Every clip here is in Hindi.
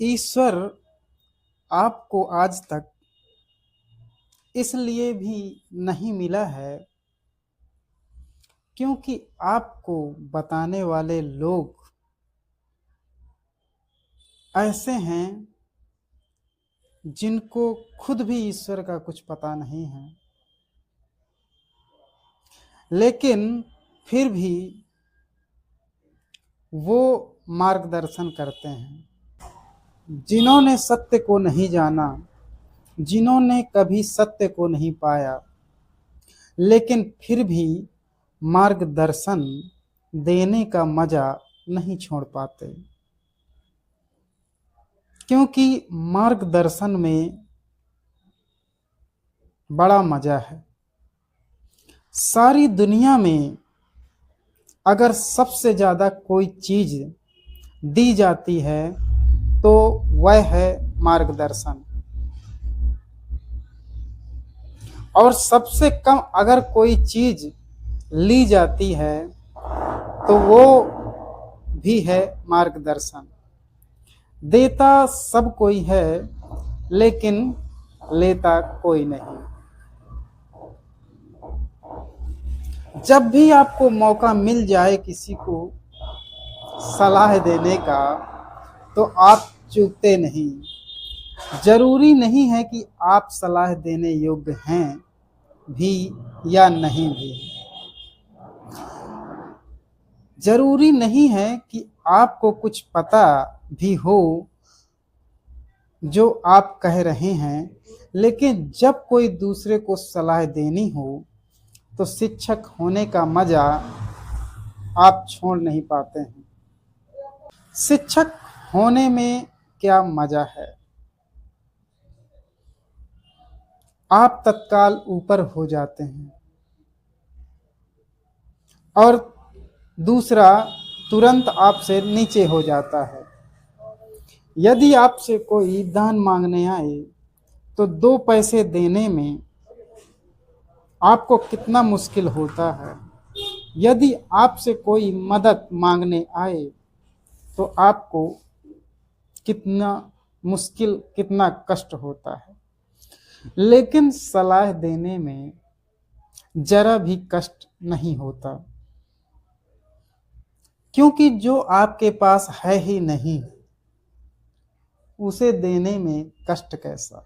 ईश्वर आपको आज तक इसलिए भी नहीं मिला है क्योंकि आपको बताने वाले लोग ऐसे हैं जिनको खुद भी ईश्वर का कुछ पता नहीं है, लेकिन फिर भी वो मार्गदर्शन करते हैं। जिन्होंने सत्य को नहीं जाना, जिन्होंने कभी सत्य को नहीं पाया, लेकिन फिर भी मार्गदर्शन देने का मजा नहीं छोड़ पाते, क्योंकि मार्गदर्शन में बड़ा मजा है। सारी दुनिया में अगर सबसे ज्यादा कोई चीज दी जाती है तो वह है मार्गदर्शन, और सबसे कम अगर कोई चीज ली जाती है तो वो भी है मार्गदर्शन। देता सब कोई है लेकिन लेता कोई नहीं। जब भी आपको मौका मिल जाए किसी को सलाह देने का तो आप चूकते नहीं। जरूरी नहीं है कि आप सलाह देने योग्य हैं भी या नहीं भी। जरूरी नहीं है कि आपको कुछ पता भी हो जो आप कह रहे हैं, लेकिन जब कोई दूसरे को सलाह देनी हो तो शिक्षक होने का मजा आप छोड़ नहीं पाते हैं। शिक्षक होने में क्या मजा है, आप तत्काल ऊपर हो जाते हैं और दूसरा तुरंत आपसे नीचे हो जाता है। यदि आपसे कोई दान मांगने आए तो 2 पैसे देने में आपको कितना मुश्किल होता है। यदि आपसे कोई मदद मांगने आए तो आपको कितना मुश्किल, कितना कष्ट होता है। लेकिन सलाह देने में जरा भी कष्ट नहीं होता, क्योंकि जो आपके पास है ही नहीं उसे देने में कष्ट कैसा।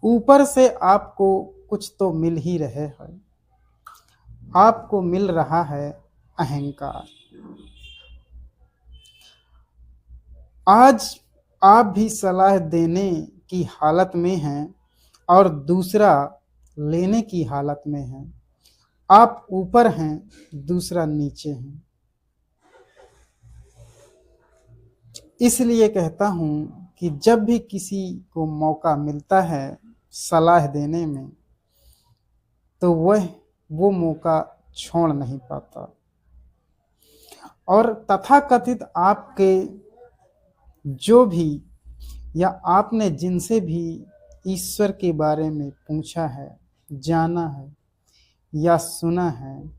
ऊपर से आपको कुछ तो मिल ही रहे हैं, आपको मिल रहा है अहंकार। आज आप भी सलाह देने की हालत में हैं और दूसरा लेने की हालत में है। आप ऊपर हैं, दूसरा नीचे है। इसलिए कहता हूं कि जब भी किसी को मौका मिलता है सलाह देने में तो वह वो मौका छोड़ नहीं पाता। और तथाकथित आपके जो भी या आपने जिनसे भी ईश्वर के बारे में पूछा है, जाना है या सुना है,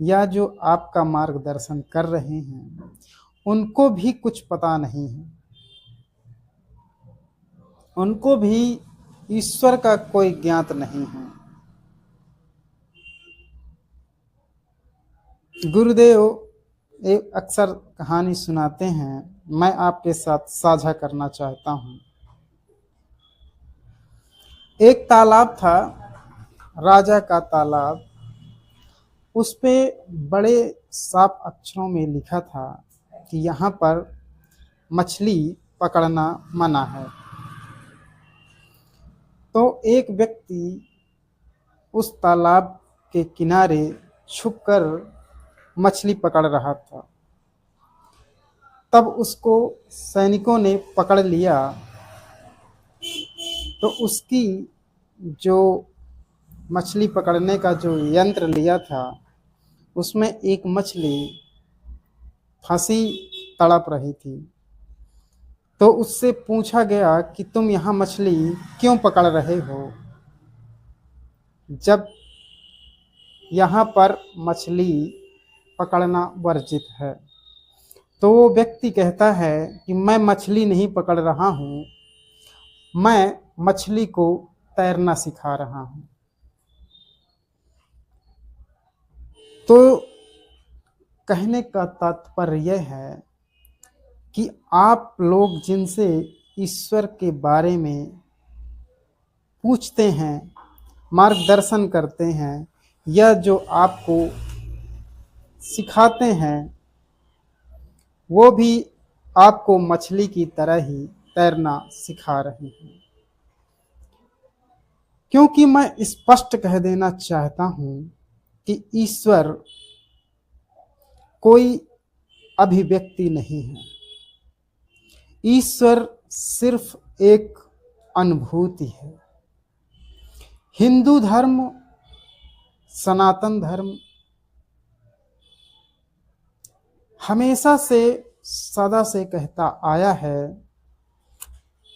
या जो आपका मार्गदर्शन कर रहे हैं, उनको भी कुछ पता नहीं है। उनको भी ईश्वर का कोई ज्ञात नहीं है। गुरुदेव एक अक्सर कहानी सुनाते हैं, मैं आपके साथ साझा करना चाहता हूँ। एक तालाब था, राजा का तालाब। उस पे बड़े साफ अक्षरों में लिखा था कि यहाँ पर मछली पकड़ना मना है। तो एक व्यक्ति उस तालाब के किनारे छुपकर मछली पकड़ रहा था। तब उसको सैनिकों ने पकड़ लिया तो उसकी जो मछली पकड़ने का जो यंत्र लिया था उसमें एक मछली फंसी तड़प रही थी। तो उससे पूछा गया कि तुम यहाँ मछली क्यों पकड़ रहे हो, जब यहाँ पर मछली पकड़ना वर्जित है। तो वो व्यक्ति कहता है कि मैं मछली नहीं पकड़ रहा हूँ, मैं मछली को तैरना सिखा रहा हूँ। तो कहने का तात्पर्य यह है कि आप लोग जिनसे ईश्वर के बारे में पूछते हैं, मार्गदर्शन करते हैं, या जो आपको सिखाते हैं, वो भी आपको मछली की तरह ही तैरना सिखा रहे हैं। क्योंकि मैं स्पष्ट कह देना चाहता हूं कि ईश्वर कोई अभिव्यक्ति नहीं है। ईश्वर सिर्फ एक अनुभूति है। हिंदू धर्म, सनातन धर्म हमेशा से सदा से कहता आया है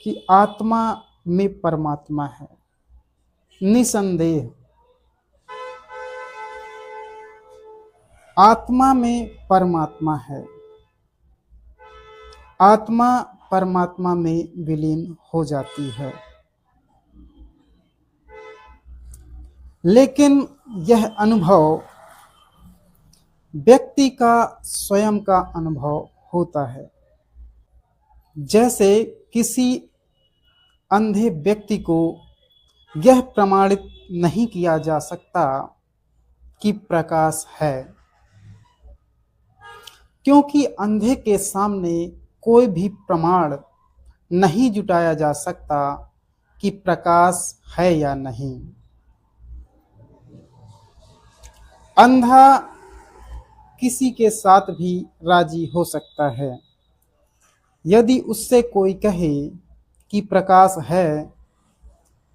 कि आत्मा में परमात्मा है। निसंदेह आत्मा में परमात्मा है। आत्मा परमात्मा में विलीन हो जाती है। लेकिन यह अनुभव व्यक्ति का स्वयं का अनुभव होता है। जैसे किसी अंधे व्यक्ति को यह प्रमाणित नहीं किया जा सकता कि प्रकाश है, क्योंकि अंधे के सामने कोई भी प्रमाण नहीं जुटाया जा सकता कि प्रकाश है या नहीं। अंधा किसी के साथ भी राजी हो सकता है। यदि उससे कोई कहे कि प्रकाश है,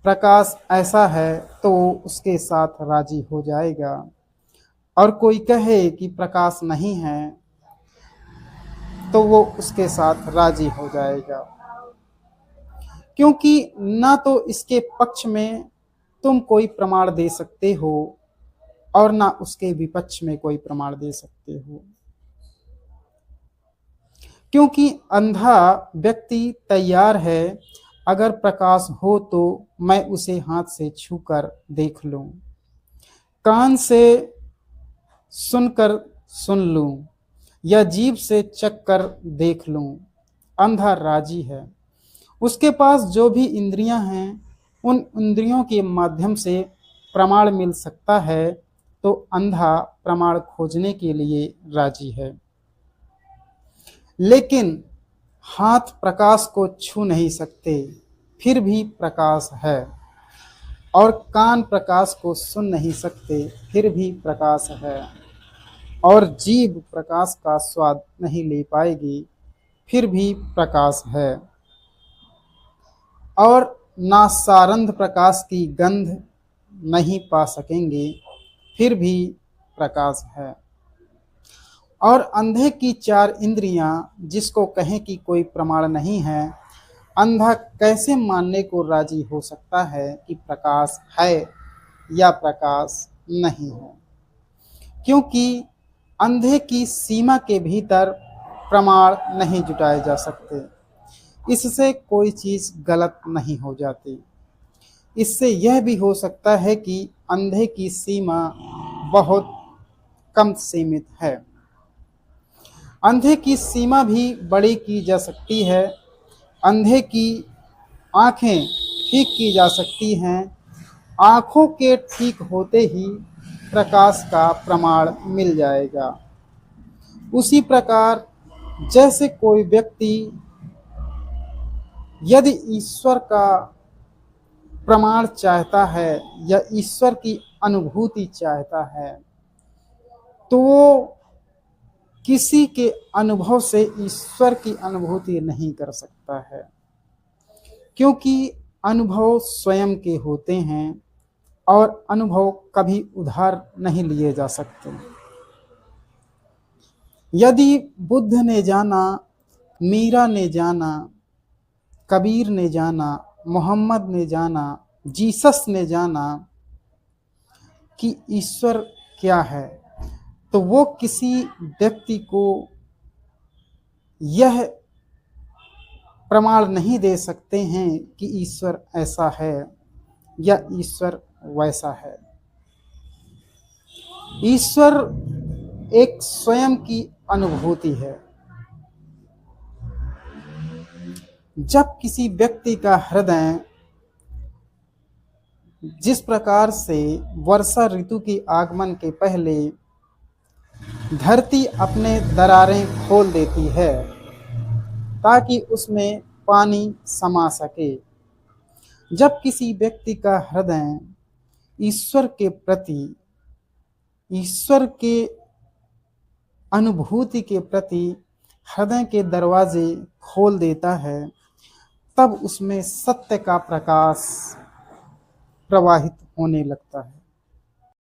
प्रकाश ऐसा है, तो उसके साथ राजी हो जाएगा। और कोई कहे कि प्रकाश नहीं है, तो वो उसके साथ राजी हो जाएगा। क्योंकि ना तो इसके पक्ष में तुम कोई प्रमाण दे सकते हो और ना उसके विपक्ष में कोई प्रमाण दे सकते हो। क्योंकि अंधा व्यक्ति तैयार है, अगर प्रकाश हो तो मैं उसे हाथ से छूकर देख लूं, कान से सुनकर सुन लूं, या जीभ से चख कर देख लूं। अंधा राजी है। उसके पास जो भी इंद्रियां हैं, उन इंद्रियों के माध्यम से प्रमाण मिल सकता है, तो अंधा प्रमाण खोजने के लिए राजी है। लेकिन हाथ प्रकाश को छू नहीं सकते, फिर भी प्रकाश है। और कान प्रकाश को सुन नहीं सकते, फिर भी प्रकाश है। और जीभ प्रकाश का स्वाद नहीं ले पाएगी, फिर भी प्रकाश है। और नासारंध प्रकाश की गंध नहीं पा सकेंगे, फिर भी प्रकाश है। और अंधे की चार इंद्रियां जिसको कहें कि कोई प्रमाण नहीं है, अंधा कैसे मानने को राजी हो सकता है कि प्रकाश है या प्रकाश नहीं है? क्योंकि अंधे की सीमा के भीतर प्रमाण नहीं जुटाए जा सकते। इससे कोई चीज गलत नहीं हो जाती। इससे यह भी हो सकता है कि अंधे की सीमा बहुत कम सीमित है। अंधे की सीमा भी बड़ी की जा सकती है। अंधे की आंखें ठीक की जा सकती हैं। आंखों के ठीक होते ही प्रकाश का प्रमाण मिल जाएगा। उसी प्रकार जैसे कोई व्यक्ति यदि ईश्वर का प्रमाण चाहता है या ईश्वर की अनुभूति चाहता है, तो वो किसी के अनुभव से ईश्वर की अनुभूति नहीं कर सकता है, क्योंकि अनुभव स्वयं के होते हैं और अनुभव कभी उधार नहीं लिए जा सकते। यदि बुद्ध ने जाना, मीरा ने जाना, कबीर ने जाना, मोहम्मद ने जाना, जीसस ने जाना कि ईश्वर क्या है, तो वो किसी व्यक्ति को यह प्रमाण नहीं दे सकते हैं कि ईश्वर ऐसा है या ईश्वर वैसा है। ईश्वर एक स्वयं की अनुभूति है। जब किसी व्यक्ति का हृदय जिस प्रकार से वर्षा ऋतु के आगमन के पहले धरती अपने दरारें खोल देती है ताकि उसमें पानी समा सके, जब किसी व्यक्ति का हृदय ईश्वर के प्रति, ईश्वर के अनुभूति के प्रति हृदय के दरवाजे खोल देता है, तब उसमें सत्य का प्रकाश प्रवाहित होने लगता है।